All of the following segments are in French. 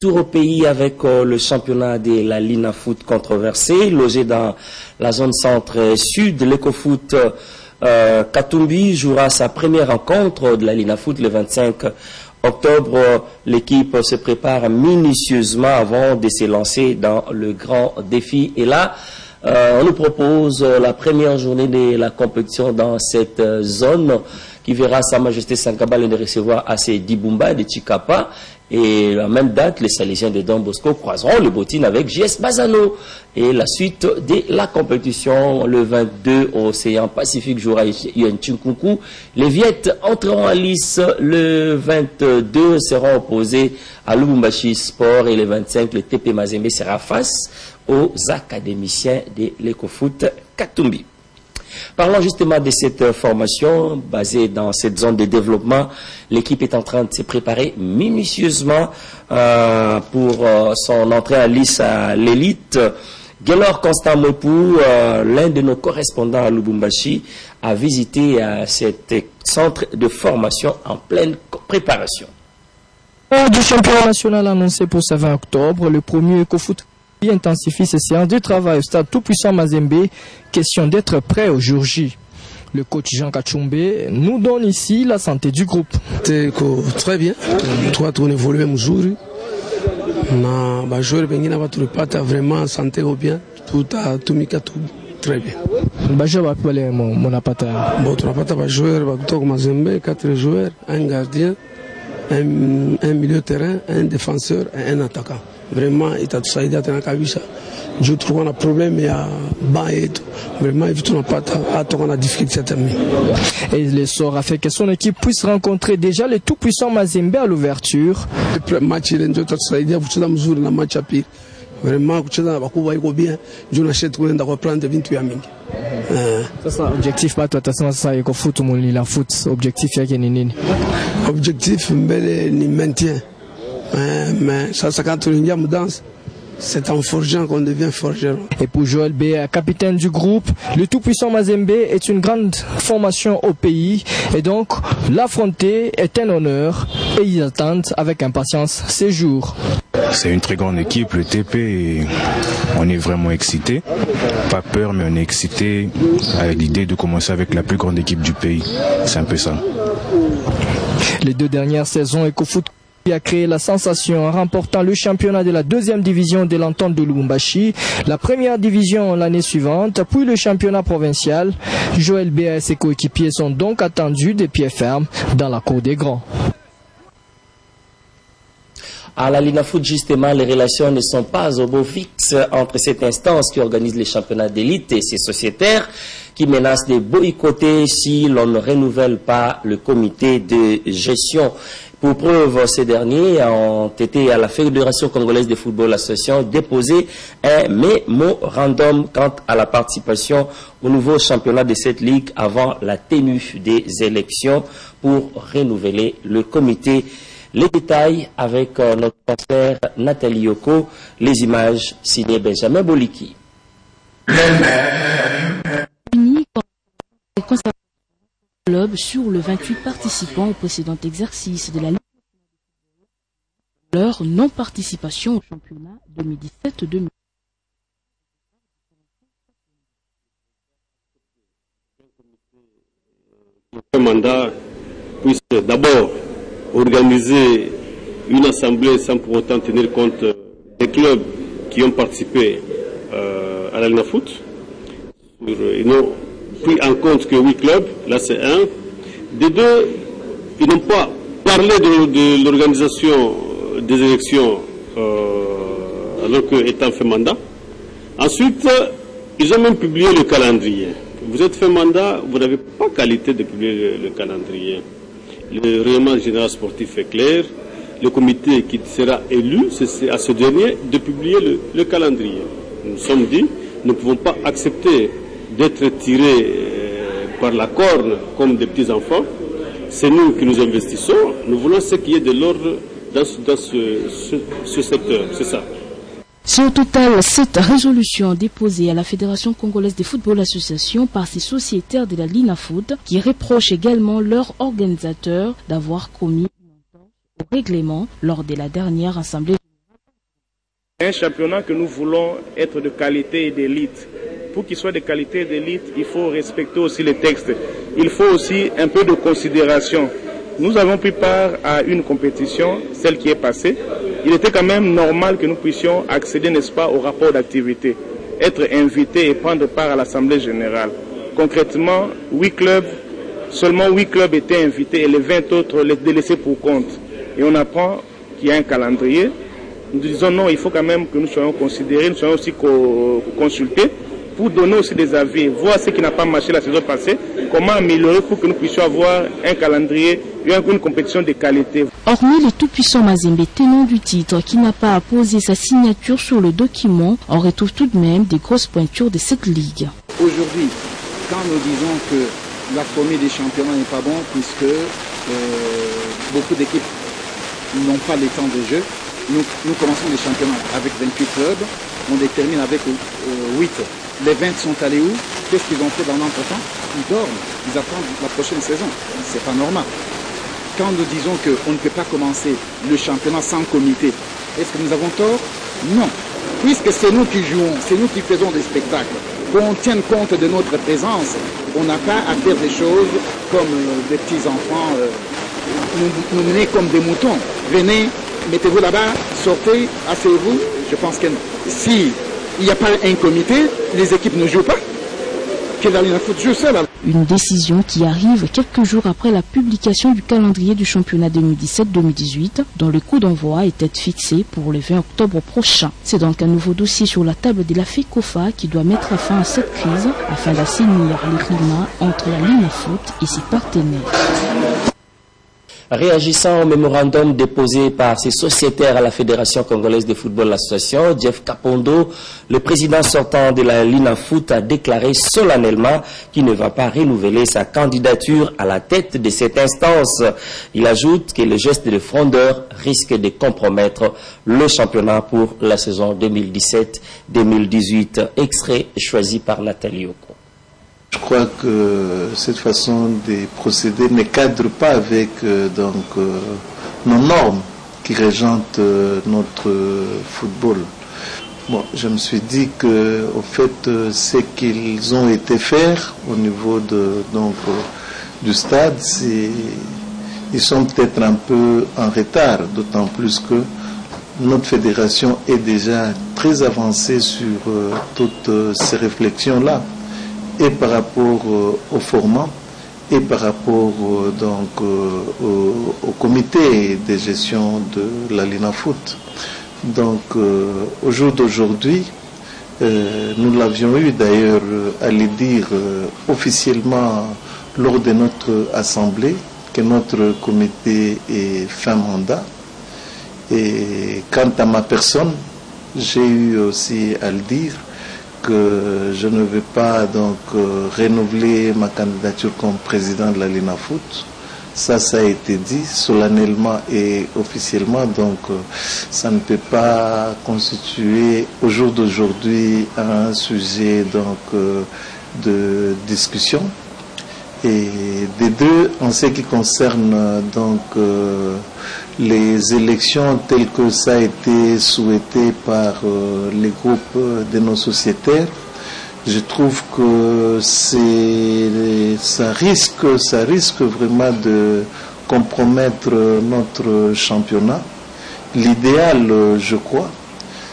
Tour au pays avec le championnat de la Lina Foot controversé, logé dans la zone centre-sud. L'Ecofoot Katumbi jouera sa première rencontre de la Lina Foot le 25 octobre. L'équipe se prépare minutieusement avant de se lancer dans le grand défi. Et là, on nous propose la première journée de la compétition dans cette zone qui verra Sa Majesté Sankabale de recevoir AC Dibumba de Chikapa. Et à la même date, les Salésiens de Don Bosco croiseront le bottine avec JS Bazano. Et la suite de la compétition, le 22 au Océan Pacifique, jouera Yuan Chinkunku. Les Viettes entreront en lice le 22, seront opposés à Lubumbashi Sport. Et le 25, le TP Mazembe sera face aux académiciens de l'Ecofoot Katumbi. Parlons justement de cette formation basée dans cette zone de développement. L'équipe est en train de se préparer minutieusement pour son entrée en lice à l'élite. Gaylor Constant Mopou, l'un de nos correspondants à Lubumbashi, a visité cet centre de formation en pleine préparation. Du championnat national annoncé pour ce 20 octobre, le premier Ecofoot intensifie ses séances de travail au stade tout-puissant Mazembe, question d'être prêt au jour J. Le coach Jean Kachumbe nous donne ici la santé du groupe. Très bien, toi tu évolues même jour. Na joueur bengina va tout pas vraiment santé au bien, tout a tout mika tout très bien. Bajo va parler mon apata. Bon, tu n'as pas joueur va tout Mazembe, 4 joueurs, un gardien, un milieu de terrain, un défenseur et un attaquant. Vraiment, il t'a tout ça, il a kabisa. Je trouve un problème, il y a bas et tout. Vraiment, il n'a pas à difficulté à terminer. Et le sort a fait que son équipe puisse rencontrer déjà le tout-puissant Mazembe à l'ouverture. Le match, il est tout ça, il y a un match à pire. Vraiment, il y a un bien. Je n'achète rien de reprendre 28 aming. Ça, c'est l'objectif, pas toi, ça, il faut foot, la foot. Objectif, il y a nini. Objectif, ni maintien. Mais ça, quand on danse, c'est en forgeant qu'on devient forgeron. Et pour Joël B, capitaine du groupe, le tout-puissant Mazembe est une grande formation au pays. Et donc, l'affronter est un honneur. Et ils attendent avec impatience ces jours. C'est une très grande équipe, le TP, et on est vraiment excités. Pas peur, mais on est excités à l'idée de commencer avec la plus grande équipe du pays. C'est un peu ça. Les 2 dernières saisons, Ecofoot a créé la sensation en remportant le championnat de la 2e division de l'entente de Lubumbashi, la 1re division l'année suivante, puis le championnat provincial. Joël B et ses coéquipiers sont donc attendus des pieds fermes dans la cour des grands. À la Lina Foot, justement, les relations ne sont pas au beau fixe entre cette instance qui organise les championnats d'élite et ses sociétaires qui menacent de boycotter si l'on ne renouvelle pas le comité de gestion. Pour preuve, ces derniers ont été à la Fédération congolaise de football association déposer un mémorandum quant à la participation au nouveau championnat de cette ligue avant la tenue des élections pour renouveler le comité. Les détails avec notre confrère Nathalie Yoko, les images signées Benjamin Boliki. Club sur le 28 participants au précédent exercice de la Ligue. Leur non-participation au championnat 2017-2018. Le mandat puisse d'abord organiser une assemblée sans pour autant tenir compte des clubs qui ont participé à la Lina Foot. Ils n'ont pris en compte que 8 clubs, là c'est un. Des 2, ils n'ont pas parlé de l'organisation des élections alors qu'étant fait mandat. Ensuite, ils ont même publié le calendrier. Vous êtes fait mandat, vous n'avez pas qualité de publier le calendrier. Le règlement général sportif est clair. Le comité qui sera élu, c'est à ce dernier de publier le calendrier. Nous nous sommes dit, nous ne pouvons pas accepter d'être tirés par la corne comme des petits-enfants. C'est nous qui nous investissons. Nous voulons ce qui est de l'ordre dans ce secteur. C'est ça. C'est au total 7 résolutions déposées à la Fédération congolaise de football association par ces sociétaires de la Lina Foot qui reprochent également leurs organisateurs d'avoir commis une entorse au règlement lors de la dernière assemblée Un championnat que nous voulons être de qualité et d'élite. Pour qu'il soit de qualité et d'élite, il faut respecter aussi les textes. Il faut aussi un peu de considération. Nous avons pris part à une compétition, celle qui est passée. Il était quand même normal que nous puissions accéder, n'est-ce pas, au rapport d'activité, être invités et prendre part à l'Assemblée générale. Concrètement, seulement 8 clubs étaient invités et les 20 autres les délaissés pour compte. Et on apprend qu'il y a un calendrier. Nous disons non, il faut quand même que nous soyons considérés, nous soyons aussi consultés pour donner aussi des avis, voir ce qui n'a pas marché la saison passée, comment améliorer pour que nous puissions avoir un calendrier et une compétition de qualité. Hormis le tout-puissant Mazembe, tenant du titre, qui n'a pas apposé sa signature sur le document, on retrouve tout de même des grosses pointures de cette ligue. Aujourd'hui, quand nous disons que la formule des championnats n'est pas bon, puisque beaucoup d'équipes n'ont pas le temps de jeu, nous commençons les championnats avec 28 clubs, on les termine avec 8. Les 20 sont allés où? Qu'est-ce qu'ils ont fait dans l'entretemps? Ils dorment, ils attendent la prochaine saison. C'est pas normal. Quand nous disons qu'on ne peut pas commencer le championnat sans comité, est-ce que nous avons tort? Non. Puisque c'est nous qui jouons, c'est nous qui faisons des spectacles, qu'on tienne compte de notre présence, on n'a pas à faire des choses comme des petits-enfants, nous mener comme des moutons. Venez, mettez-vous là-bas, sortez, asseyez-vous. Je pense que si il n'y a pas un comité, les équipes ne jouent pas. Que la Linafoot joue seule. Une décision qui arrive quelques jours après la publication du calendrier du championnat 2017-2018, dont le coup d'envoi était fixé pour le 20 octobre prochain. C'est donc un nouveau dossier sur la table de la FECOFA qui doit mettre fin à cette crise afin d'assainir les climats entre la Linafoot et ses partenaires. Réagissant au mémorandum déposé par ses sociétaires à la Fédération congolaise de football association, Jeff Kapondo, le président sortant de la Linafoot, a déclaré solennellement qu'il ne va pas renouveler sa candidature à la tête de cette instance. Il ajoute que le geste de frondeur risque de compromettre le championnat pour la saison 2017-2018. Extrait choisi par Nathalie Oko. Je crois que cette façon de procéder ne cadre pas avec nos normes qui régentent notre football. Bon, je me suis dit que, au fait, ce qu'ils ont été faire au niveau du stade, ils sont peut-être un peu en retard, d'autant plus que notre fédération est déjà très avancée sur toutes ces réflexions-là, et par rapport au format, et par rapport au comité de gestion de la Linafoot. Donc au jour d'aujourd'hui, nous l'avions eu d'ailleurs à le dire officiellement lors de notre assemblée, que notre comité est fin mandat. Et quant à ma personne, j'ai eu aussi à le dire que je ne vais pas renouveler ma candidature comme président de la Linafoot. Ça a été dit solennellement et officiellement, donc ça ne peut pas constituer au jour d'aujourd'hui un sujet de discussion. Et des deux, en ce qui concerne les élections telles que ça a été souhaité par les groupes de nos sociétaires, je trouve que ça risque vraiment de compromettre notre championnat. L'idéal, je crois,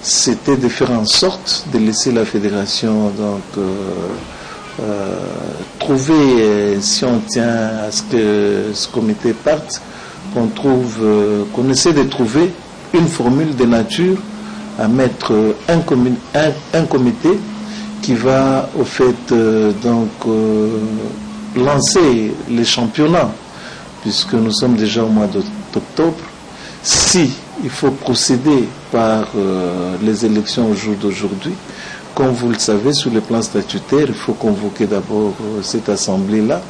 c'était de faire en sorte de laisser la fédération trouver, si on tient à ce que ce comité parte, qu'on essaie de trouver une formule de nature à mettre un comité qui va au fait lancer les championnats, puisque nous sommes déjà au mois d'octobre. Si il faut procéder par les élections au jour d'aujourd'hui, comme vous le savez, sur le plan statutaire, il faut convoquer d'abord cette assemblée-là.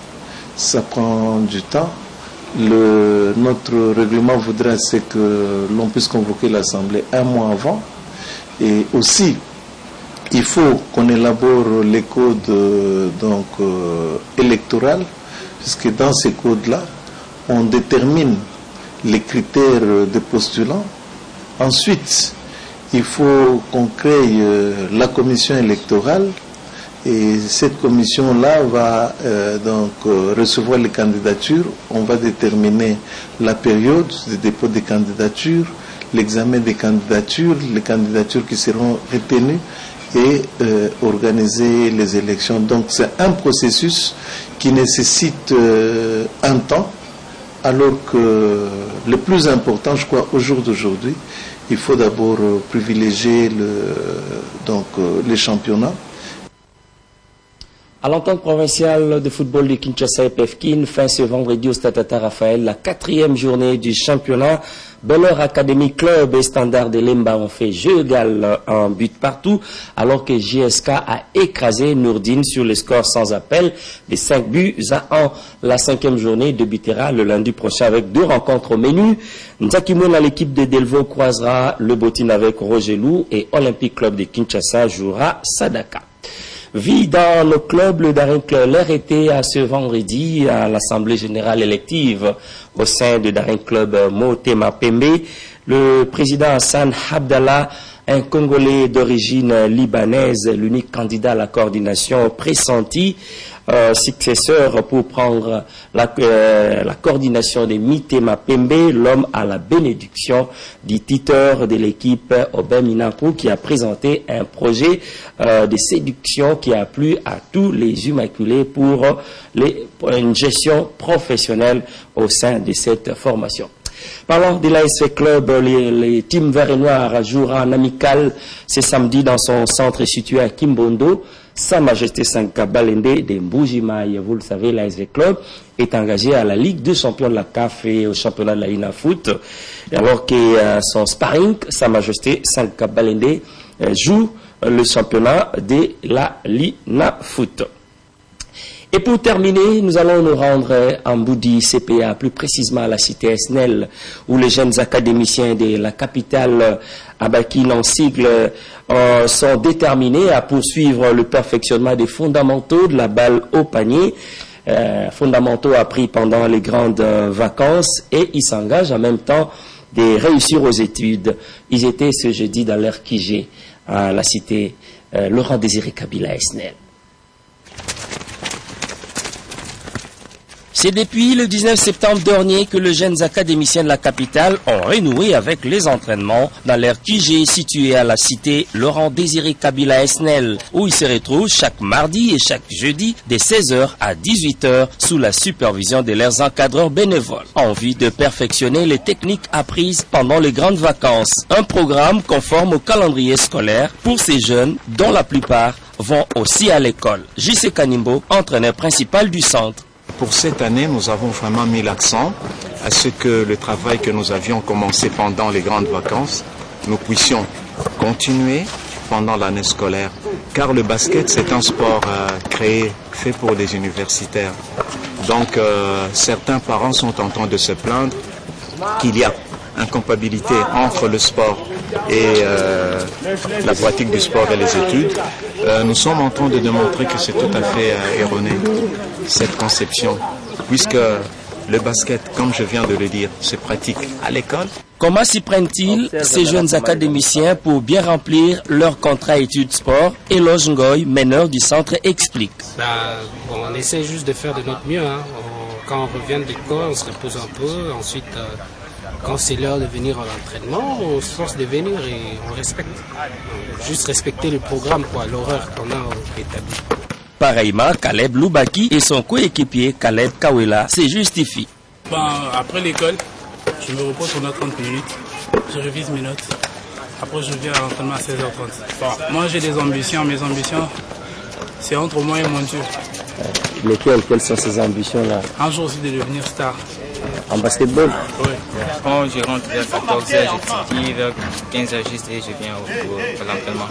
Ça prend du temps. Notre règlement voudrait que l'on puisse convoquer l'assemblée un mois avant. Et aussi, il faut qu'on élabore les codes électoraux, puisque dans ces codes-là, on détermine les critères des postulants. Ensuite, il faut qu'on crée la commission électorale. Et cette commission-là va recevoir les candidatures. On va déterminer la période de dépôt des candidatures, l'examen des candidatures, les candidatures qui seront retenues et organiser les élections. Donc c'est un processus qui nécessite un temps, alors que le plus important, je crois, au jour d'aujourd'hui, il faut d'abord privilégier les championnats. À l'entente provinciale de football de Kinshasa et Pefkin, fin ce vendredi au Stade Tata Raphaël, la 4e journée du championnat. Bellor Academy Club et Standard de Lemba ont fait jeu égal en but partout, alors que JSK a écrasé Nourdine sur le score sans appel des 5 buts à 1. La 5e journée débutera le lundi prochain avec 2 rencontres au menu. Nzakimoun à l'équipe de Delvaux croisera le Bottine avec Rogelou et Olympique Club de Kinshasa jouera Sadaka. Vie dans le club, le Daring Club, l'air était à ce vendredi à l'Assemblée Générale élective au sein de Daring Club Motema Pembe. Le président Hassan Abdallah, un Congolais d'origine libanaise, l'unique candidat à la coordination pressenti, successeur pour prendre la coordination des Mitema Pembe, l'homme à la bénédiction du tuteur de l'équipe Obem Inakou, qui a présenté un projet de séduction qui a plu à tous les immaculés pour une gestion professionnelle au sein de cette formation. Parlant de l'ASC Club, les teams vert et noir jouera en amical ce samedi dans son centre situé à Kimbondo. Sa Majesté Sanka Balende de Mbujimaï. Vous le savez, l'ASC Club est engagé à la Ligue des champions de la CAF et au championnat de la Lina Foot, alors que son sparring, Sa Majesté Sanka Balende, joue le championnat de la Lina Foot. Et pour terminer, nous allons nous rendre en Boudi CPA, plus précisément à la cité Esnel, où les jeunes académiciens de la capitale Abakine en sigle sont déterminés à poursuivre le perfectionnement des fondamentaux de la balle au panier, fondamentaux appris pendant les grandes vacances, et ils s'engagent en même temps de réussir aux études. Ils étaient ce jeudi dans l'air Kijé, à la cité Laurent Désiré Kabila Esnel. C'est depuis le 19 septembre dernier que les jeunes académiciens de la capitale ont renoué avec les entraînements dans leur QG situé à la cité Laurent Désiré Kabila Esnel, où ils se retrouvent chaque mardi et chaque jeudi de 16h à 18h sous la supervision de leurs encadreurs bénévoles, en vue de perfectionner les techniques apprises pendant les grandes vacances. Un programme conforme au calendrier scolaire pour ces jeunes dont la plupart vont aussi à l'école. J.C. Kanimbo, entraîneur principal du centre. Pour cette année, nous avons vraiment mis l'accent à ce que le travail que nous avions commencé pendant les grandes vacances, nous puissions continuer pendant l'année scolaire. Car le basket, c'est un sport fait pour les universitaires. Donc, certains parents sont en train de se plaindre qu'il y a incompatibilité entre le sport et la pratique du sport et les études. Nous sommes en train de démontrer que c'est tout à fait erroné, cette conception, puisque le basket, comme je viens de le dire, se pratique à l'école. Comment s'y prennent-ils, ces jeunes académiciens, pour bien remplir leur contrat études sport? Eloge Ngoy, meneur du centre, explique. On essaie juste de faire de notre mieux. Quand on revient de l'école, on se repose un peu. Ensuite, quand c'est l'heure de venir à l'entraînement, on se force de venir et on respecte. Juste respecter le programme, l'horaire qu'on a établi. Pareillement, Caleb Loubaki et son coéquipier Caleb Kawela se justifient. Après l'école, je me repose pendant 30 minutes, je révise mes notes. Après, je viens à l'entraînement à 16h30. Moi, j'ai des ambitions. Mes ambitions, c'est entre moi et mon Dieu. Quelles sont ces ambitions-là? Un jour aussi de devenir star. En basketball? Oui. Quand je rentre vers 14h, j'étudie, vers 15h juste et je viens à l'entraînement.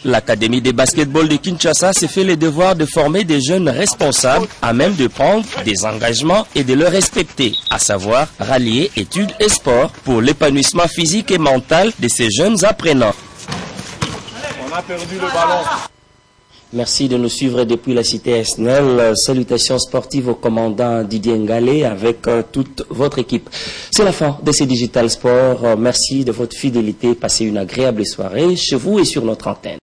L'Académie de basketball de Kinshasa s'est fait le devoir de former des jeunes responsables à même de prendre des engagements et de les respecter, à savoir rallier études et sport pour l'épanouissement physique et mental de ces jeunes apprenants. On a perdu le ballon. Merci de nous suivre depuis la cité SNEL. Salutations sportives au commandant Didier Ngalé avec toute votre équipe. C'est la fin de ces Digital Sport. Merci de votre fidélité. Passez une agréable soirée chez vous et sur notre antenne.